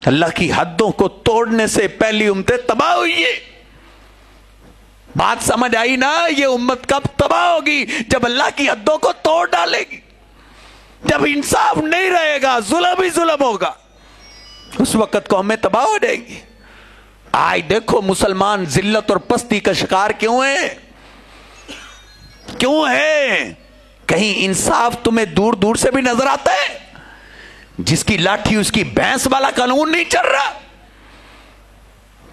اللہ کی حدوں کو توڑنے سے پہلی امتیں تباہ ہوئی ہے. بات سمجھ آئی نا؟ یہ امت کب تباہ ہوگی؟ جب اللہ کی حدوں کو توڑ ڈالے گی، جب انصاف نہیں رہے گا، ظلم ہی ظلم ہوگا، اس وقت قومیں تباہ ہو جائیں گی. آج دیکھو مسلمان ذلت اور پستی کا شکار کیوں ہیں؟ کیوں ہیں؟ کہیں انصاف تمہیں دور دور سے بھی نظر آتا ہے؟ جس کی لاٹھی اس کی بھینس والا قانون نہیں چل رہا.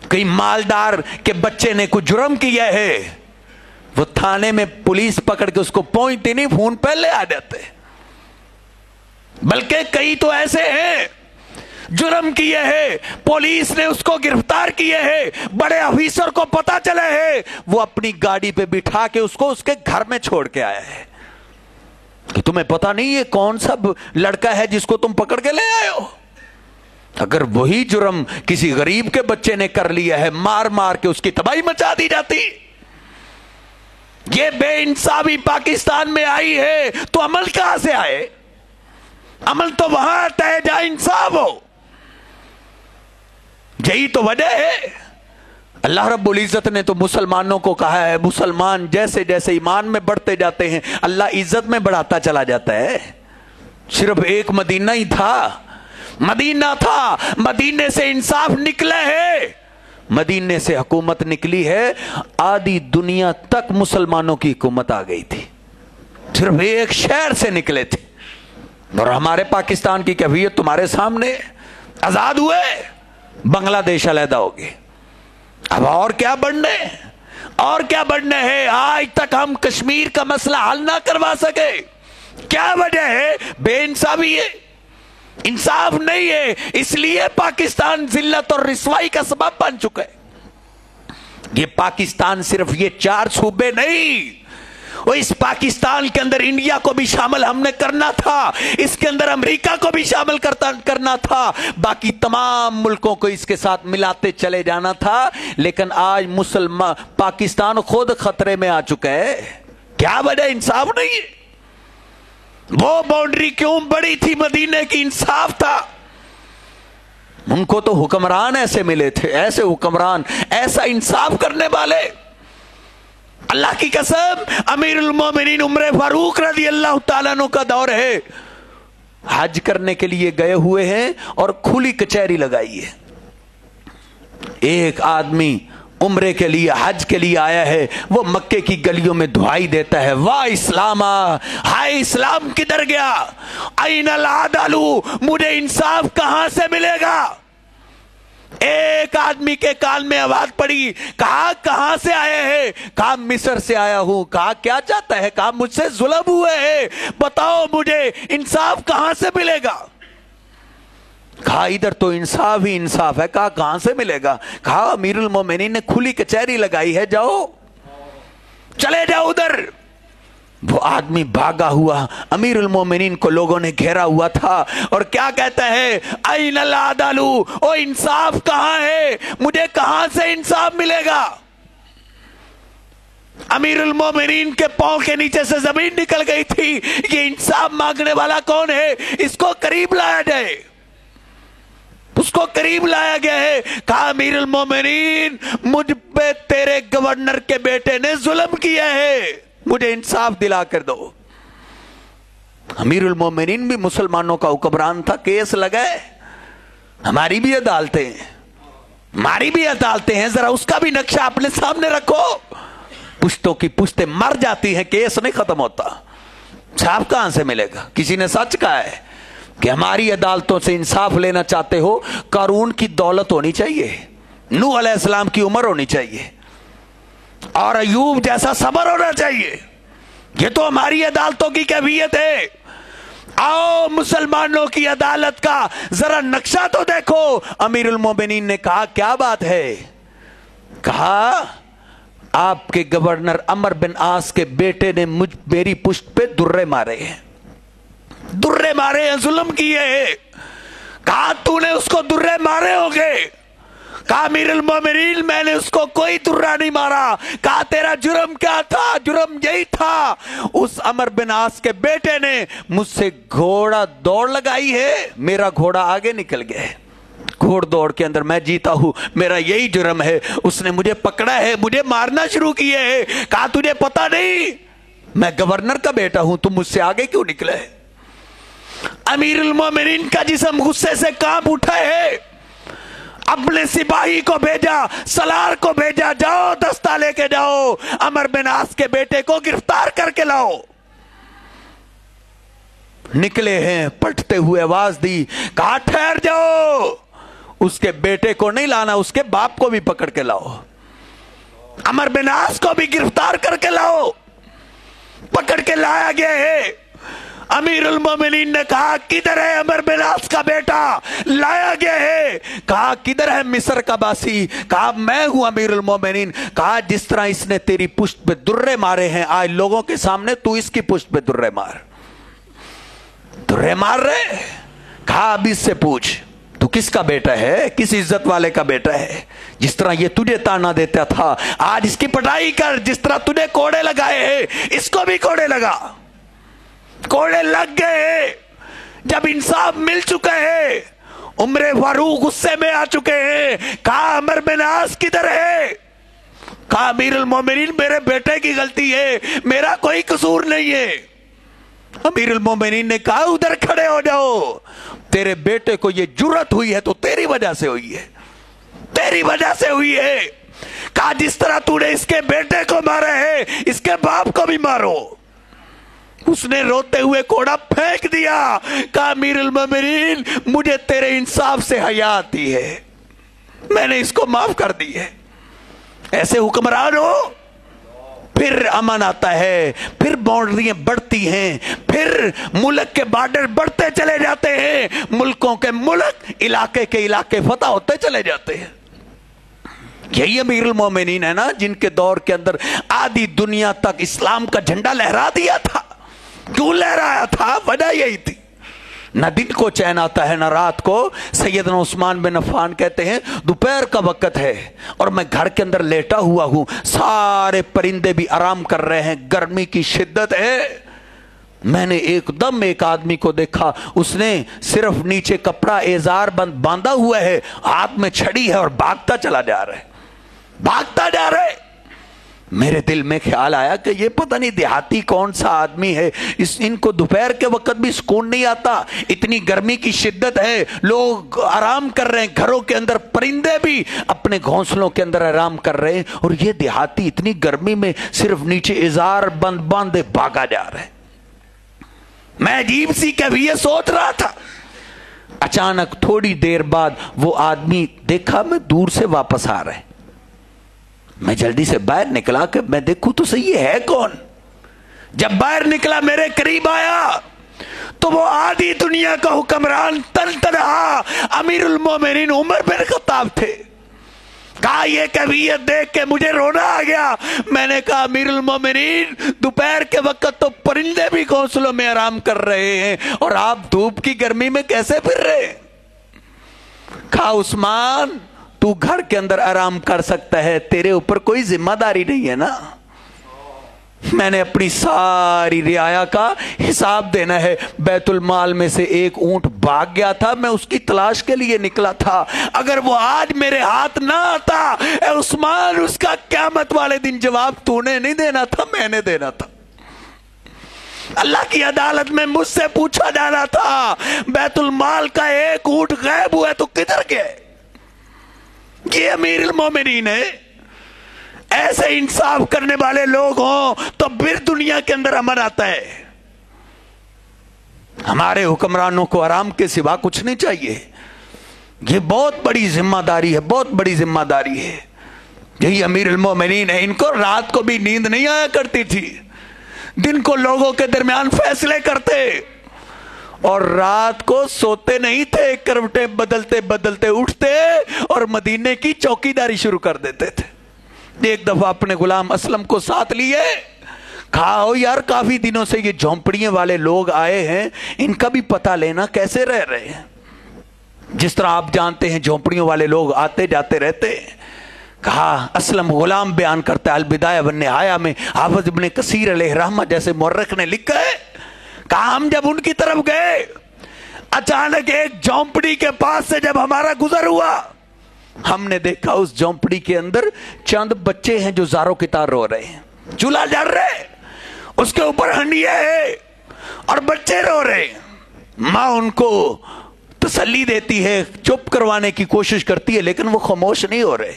کئی مالدار کے بچے نے کوئی جرم کیا ہے، وہ تھانے میں پولیس پکڑ کے اس کو پہنچتی نہیں، فون پہلے آ جاتے. بلکہ کئی تو ایسے ہیں جرم کیے ہے، پولیس نے اس کو گرفتار کیے ہے، بڑے افیسر کو پتا چلا ہے، وہ اپنی گاڑی پہ بٹھا کے اس کو اس کے گھر میں چھوڑ کے آیا ہے. کہ تمہیں پتا نہیں یہ کون سا لڑکا ہے جس کو تم پکڑ کے لے آئے ہو؟ اگر وہی جرم کسی غریب کے بچے نے کر لیا ہے، مار مار کے اس کی تباہی مچا دی جاتی. یہ بے انصافی پاکستان میں آئی ہے تو عمل کہاں سے آئے؟ عمل تو وہاں آتا ہے جہاں انصاف ہو. یہی تو وجہ ہے. اللہ رب العزت نے تو مسلمانوں کو کہا ہے، مسلمان جیسے جیسے ایمان میں بڑھتے جاتے ہیں اللہ عزت میں بڑھاتا چلا جاتا ہے. صرف ایک مدینہ ہی تھا، مدینہ تھا، مدینے سے انصاف نکلا ہے، مدینے سے حکومت نکلی ہے. آدھی دنیا تک مسلمانوں کی حکومت آ گئی تھی، صرف ایک شہر سے نکلے تھے. اور ہمارے پاکستان کی کیفیت تمہارے سامنے. آزاد ہوئے، بنگلہ دیش علیحدہ ہو گئے. اب اور کیا بڑھنے، اور کیا بڑھنے ہے؟ آج تک ہم کشمیر کا مسئلہ حل نہ کروا سکے. کیا وجہ ہے؟ بے انصافی ہے، انصاف نہیں ہے. اس لیے پاکستان ذلت اور رسوائی کا سبب بن چکا ہے. یہ پاکستان صرف یہ 4 صوبے نہیں، وہ اس پاکستان کے اندر انڈیا کو بھی شامل ہم نے کرنا تھا، اس کے اندر امریکہ کو بھی شامل کرنا تھا، باقی تمام ملکوں کو اس کے ساتھ ملاتے چلے جانا تھا. لیکن آج پاکستان خود خطرے میں آ چکا ہے. کیا وجہ؟ انصاف نہیں ہے. وہ باؤنڈری کیوں بڑی تھی مدینے کی؟ انصاف تھا. ان کو تو حکمران ایسے ملے تھے، ایسے حکمران، ایسا انصاف کرنے والے. اللہ کی قسم، امیر المومنین عمر فاروق رضی اللہ تعالیٰ عنہ کا دور ہے، حج کرنے کے لیے گئے ہوئے ہیں اور کھلی کچہری لگائی ہے. ایک آدمی عمرے کے لیے، حج کے لیے آیا ہے، وہ مکے کی گلیوں میں دعائی دیتا ہے، واہ اسلام، ہائے اسلام کدھر گیا؟ این العدل، مجھے انصاف کہاں سے ملے گا؟ ایک آدمی کے کان میں آواز پڑی، کہا کہاں سے آئے ہیں؟ کہا مصر سے آیا ہوں. کہا کیا چاہتا ہے؟ کہا مجھ سے ظلم ہوئے ہیں، بتاؤ مجھے انصاف کہاں سے ملے گا؟ کہا ادھر تو انصاف ہی انصاف ہے. کہا کہاں سے ملے گا؟ کہا امیر المومنین نے کھلی کچہری لگائی ہے، جاؤ، چلے جاؤ ادھر. وہ آدمی بھاگا ہوا، امیر المومنین کو لوگوں نے گھیرا ہوا تھا، اور کیا کہتا ہے؟ این العدل، او انصاف کہاں ہے؟ مجھے کہاں سے انصاف ملے گا؟ امیر المومنین کے پاؤں کے نیچے سے زمین نکل گئی تھی. یہ انصاف مانگنے والا کون ہے؟ اس کو قریب لایا جائے. اس کو قریب لایا گیا ہے. کہا امیر المومنین، مجھ پہ تیرے گورنر کے بیٹے نے ظلم کیا ہے، مجھے انصاف دلا کر دو. امیر المومنین بھی مسلمانوں کا حکمران تھا، کیس لگائے. ہماری بھی عدالتیں ہیں، ہماری بھی عدالتیں ہیں، ذرا اس کا بھی نقشہ اپنے سامنے رکھو. پشتوں کی پشتیں مر جاتی ہیں، کیس نہیں ختم ہوتا. انصاف کہاں سے ملے گا؟ کسی نے سچ کہا ہے کہ ہماری عدالتوں سے انصاف لینا چاہتے ہو، قارون کی دولت ہونی چاہیے، نوح علیہ السلام کی عمر ہونی چاہیے، اور ایوب جیسا صبر ہونا چاہیے. یہ تو ہماری عدالتوں کی کیفیت ہے. آؤ مسلمانوں کی عدالت کا ذرا نقشہ تو دیکھو. امیر المومنین نے کہا کیا بات ہے؟ کہا آپ کے گورنر عمر بن عاص کے بیٹے نے میری پشت پہ درے مارے ہیں، درے مارے ہیں، ظلم کیے ہیں. کہا تو نے اس کو درے مارے ہوگے؟ کہا امیر المومنین میں نے اس کو کوئی درہ نہیں مارا. کہا تیرا جرم کیا تھا؟ جرم یہی تھا، اس عمر بن عاص کے بیٹے نے مجھ سے گھوڑا دوڑ لگائی ہے، میرا گھوڑا آگے نکل گیا ہے. घोड़ दौड़ के अंदर मैं जीता हूं, मेरा यही जुर्म है, उसने मुझे पकड़ा है, मुझे मारना शुरू किए है। कहा तुझे पता नहीं मैं गवर्नर का बेटा हूं, तुम मुझसे आगे क्यों निकले? अमीरुल मोमिनीन का जिस्म गुस्से से कांप उठा है। अपने सिपाही को भेजा, सलार को भेजा, जाओ दस्ता लेके जाओ, अमर बिन आस के बेटे को गिरफ्तार करके लाओ। निकले हैं, पलटते हुए आवाज दी, कहा ठहर जाओ, उसके बेटे को नहीं लाना, उसके बाप को भी पकड़ के लाओ, अमर बिन आस को भी गिरफ्तार करके लाओ। पकड़ के लाया गया है। अमीरुल मोमिनीन ने कहा किधर है अमर बिन आस का बेटा? लाया गया है। कहा किधर है मिस्र का बासी? कहा मैं हूं अमीरुल मोमिनीन। कहा जिस तरह इसने तेरी पुष्ट पे दुर्रे मारे हैं आज लोगों के सामने, तू इसकी पुष्ट पे दुर्रे मार। दुर्रे मार रहे? कहा अब इससे पूछ तू किसका बेटा है, किस इज्जत वाले का बेटा है? जिस तरह ये तुझे ताना देता था आज इसकी पिटाई कर। जिस तरह तुझे कोड़े लगाए हैं इसको भी कोड़े लगा। कोड़े लग गए। जब इंसाफ मिल चुका है, उमर फारूक गुस्से में आ चुके हैं। कहा अमर बिन आस किधर है? कहा अमीरुल मोमिनीन मेरे बेटे की गलती है, मेरा कोई कसूर नहीं है। अमीरुल मोमिनीन ने कहा उधर खड़े हो जाओ, तेरे बेटे को ये जुर्रत हुई है तो तेरी वजह से हुई है, तेरी वजह से हुई है। कहा जिस तरह तूने इसके बेटे को मारा है इसके बाप को भी मारो। उसने रोते हुए कोड़ा फेंक दिया। कहा अमीरुल मोमिनीन मुझे तेरे इंसाफ से हया आती है, मैंने इसको माफ कर दी है। ऐसे हुक्मरान हो, फिर अमन आता है, फिर बाउंड्रियां बढ़ती हैं, फिर मुल्क के बॉर्डर बढ़ते चले जाते हैं, मुल्कों के मुल्क, इलाके के इलाके फतह होते चले जाते हैं। यही अमीरुल मोमिनीन है ना जिनके दौर के अंदर आधी दुनिया तक इस्लाम का झंडा लहरा दिया था। क्यों लहराया था? वजह यही थी, न दिन को चैन आता है न रात को। सैयदना उस्मान बिन अफ़्फ़ान कहते हैं दोपहर का वक्त है और मैं घर के अंदर लेटा हुआ हूं, सारे परिंदे भी आराम कर रहे हैं, गर्मी की शिद्दत है। मैंने एकदम एक आदमी को देखा, उसने सिर्फ नीचे कपड़ा एजार बंद बांधा हुआ है, हाथ में छड़ी है और भागता चला जा रहा है, भागता जा रहा है। मेरे दिल में ख्याल आया कि ये पता नहीं देहाती कौन सा आदमी है, इनको दोपहर के वक्त भी सुकून नहीं आता, इतनी गर्मी की शिद्दत है, लोग आराम कर रहे हैं, घरों के अंदर परिंदे भी अपने घोंसलों के अंदर आराम कर रहे हैं, और ये देहाती इतनी गर्मी में सिर्फ नीचे इजार बंद बांधे भागा जा रहा है। मैं अजीब सी कैफियत सोच रहा था। अचानक थोड़ी देर बाद वो आदमी देखा मैं दूर से वापस आ रहा है। मैं जल्दी से बाहर निकला कि मैं देखूं तो सही है कौन। जब बाहर निकला मेरे करीब आया तो वो आधी दुनिया का हुक्मरान तनहा अमीरुल मोमिनीन उमर बिन खत्ताब थे। कहा ये कैफियत देख के मुझे रोना आ गया। मैंने कहा अमीरुल मोमिनीन दोपहर के वक्त तो परिंदे भी घोंसलों में आराम कर रहे हैं और आप धूप की गर्मी में कैसे फिर रहे? कहा उस्मान तू घर के अंदर आराम कर सकता है, तेरे ऊपर कोई जिम्मेदारी नहीं है ना। मैंने अपनी सारी रियाया का हिसाब देना है। बैतुल माल में से एक ऊंट भाग गया था, मैं उसकी तलाश के लिए निकला था। अगर वो आज मेरे हाथ ना आता, ए उस्मान, उसका क़यामत वाले दिन जवाब तूने नहीं देना था, मैंने देना था। अल्लाह की अदालत में मुझसे पूछा जाना था बैतुल माल का एक ऊंट गायब हुआ तो किधर गए? ये अमीरुल मोमिनीन है। ऐसे इंसाफ करने वाले लोग हों तो फिर दुनिया के अंदर अमन आता है। हमारे हुक्मरानों को आराम के सिवा कुछ नहीं चाहिए। ये बहुत बड़ी जिम्मेदारी है, बहुत बड़ी जिम्मेदारी है। यही अमीरुल मोमिनीन है। इनको रात को भी नींद नहीं आया करती थी, दिन को लोगों के दरमियान फैसले करते और रात को सोते नहीं थे, करवटें बदलते बदलते उठते और मदीने की चौकीदारी शुरू कर देते थे। एक दफा अपने गुलाम असलम को साथ लिए, कहा यार काफी दिनों से ये झोंपड़ियों वाले लोग आए हैं, इनका भी पता लेना कैसे रह रहे हैं। जिस तरह आप जानते हैं झोंपड़ियों वाले लोग आते जाते रहते हैं। कहा असलम गुलाम बयान करता है अल-बिदाया व निहाया में हाफिज इब्न कसीर अलैहि रहमा जैसे मुअर्रिख ने लिखा है। कहा हम जब उनकी तरफ गए, अचानक एक झोंपड़ी के पास से जब हमारा गुजर हुआ, हमने देखा उस झोंपड़ी के अंदर चंद बच्चे हैं जो जारों की तार रो रहे हैं, चूल्हा जल रहे, उसके ऊपर हंडिया है और बच्चे रो रहे। मां उनको तसल्ली देती है, चुप करवाने की कोशिश करती है, लेकिन वो खामोश नहीं हो रहे।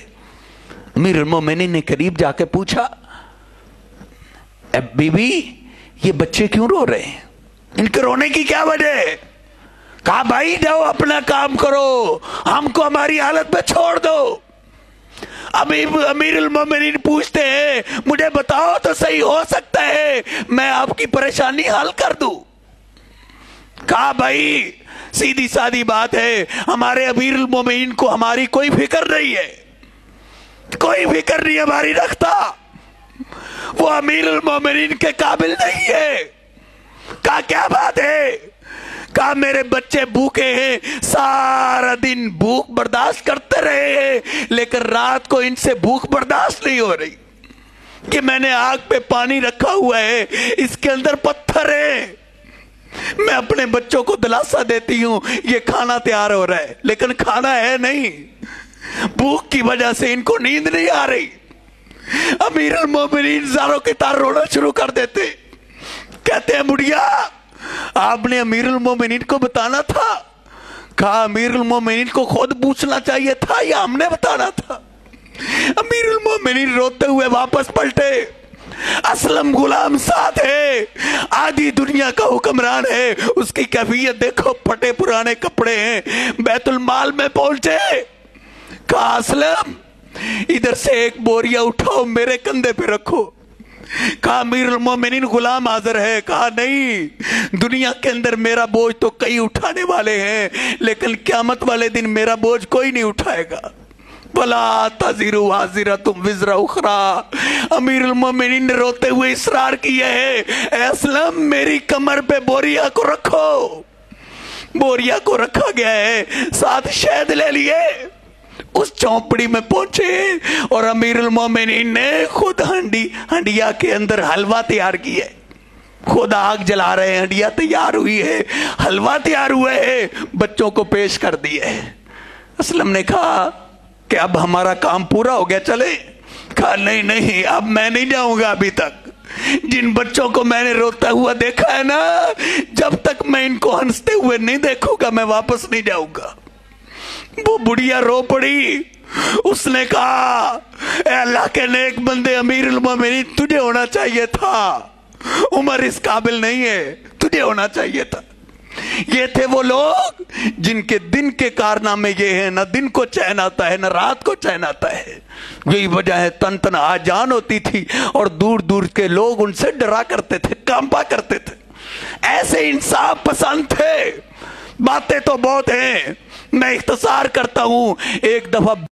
अमीरुल मोमिनीन ने करीब जाके पूछा, बीबी ये बच्चे क्यों रो रहे हैं, इनके रोने की क्या वजह है? कहा भाई जाओ अपना काम करो, हमको हमारी हालत में छोड़ दो। अभी अमीरुल मोमिनीन पूछते हैं, मुझे बताओ तो सही, हो सकता है मैं आपकी परेशानी हल कर दूं। कहा भाई सीधी सादी बात है, हमारे अमीरुल मोमिनीन को हमारी कोई फिक्र नहीं है, कोई फिक्र नहीं हमारी रखता, वो अमीरुल मोमिनीन के काबिल नहीं है। कहा क्या बात है? कहा मेरे बच्चे भूखे हैं, सारा दिन भूख बर्दाश्त करते रहे हैं, लेकिन रात को इनसे भूख बर्दाश्त नहीं हो रही कि मैंने आग पे पानी रखा हुआ है, इसके अंदर पत्थर है, मैं अपने बच्चों को दिलासा देती हूं ये खाना तैयार हो रहा है, लेकिन खाना है नहीं, भूख की वजह से इनको नींद नहीं आ रही। अमीरुल मोमिनीन जारों की तार रोना शुरू कर देते, कहते हैं बुढ़िया आपने अमीरुल मोमिनीन को बताना था। कहा अमीरुल मोमिनीन को खुद पूछना चाहिए था या हमने बताना था? अमीरुल मोमिनीन रोते हुए वापस पलटे, असलम गुलाम साथ है, आधी दुनिया का हुक्मरान है, उसकी कैफियत देखो, फटे पुराने कपड़े हैं, बैतुल माल में पहुंचे। कहा असलम इधर से एक बोरिया उठाओ मेरे कंधे पे रखो। कहा अमीरुल मोमिनीन गुलाम हाजिर है। कहा नहीं, दुनिया के अंदर मेरा बोझ तो कई उठाने वाले हैं, लेकिन क़यामत वाले दिन मेरा बोझ कोई नहीं उठाएगा। भला ताज़िरु हाजिरा तुम विज़रा उखरा। अमीरुल मोमिनीन ने रोते हुए इसरार किया है, असलम मेरी कमर पे बोरिया को रखो। बोरिया को रखा गया है, साथ शहद ले लिए, उस चौपड़ी में पहुंचे और अमीरुल मोमिनीन ने खुद हंडिया के अंदर हलवा तैयार किया, खुद आग जला रहे हैं, हंडिया तैयार हुई है, हलवा तैयार हुआ है, बच्चों को पेश कर दिया है। असलम ने कहा कि अब हमारा काम पूरा हो गया, चले? कहा नहीं नहीं, अब मैं नहीं जाऊंगा, अभी तक जिन बच्चों को मैंने रोता हुआ देखा है ना, जब तक मैं इनको हंसते हुए नहीं देखूंगा मैं वापस नहीं जाऊंगा। वो बुढ़िया रो पड़ी, उसने कहा ए अल्लाह के नेक बंदे अमीरुल मोमिनीन तुझे होना चाहिए था, उमर इस काबिल नहीं है, तुझे होना चाहिए था। ये थे वो लोग जिनके दिन के कारनामे ये हैं, ना दिन को चैन आता है ना रात को चैन आता है। यही वजह है तन तन आजान होती थी और दूर दूर के लोग उनसे डरा करते थे, कांपा करते थे। ऐसे इंसाफ पसंद थे। बातें तो बहुत हैं, मैं इख्तिसार करता हूं। एक दफा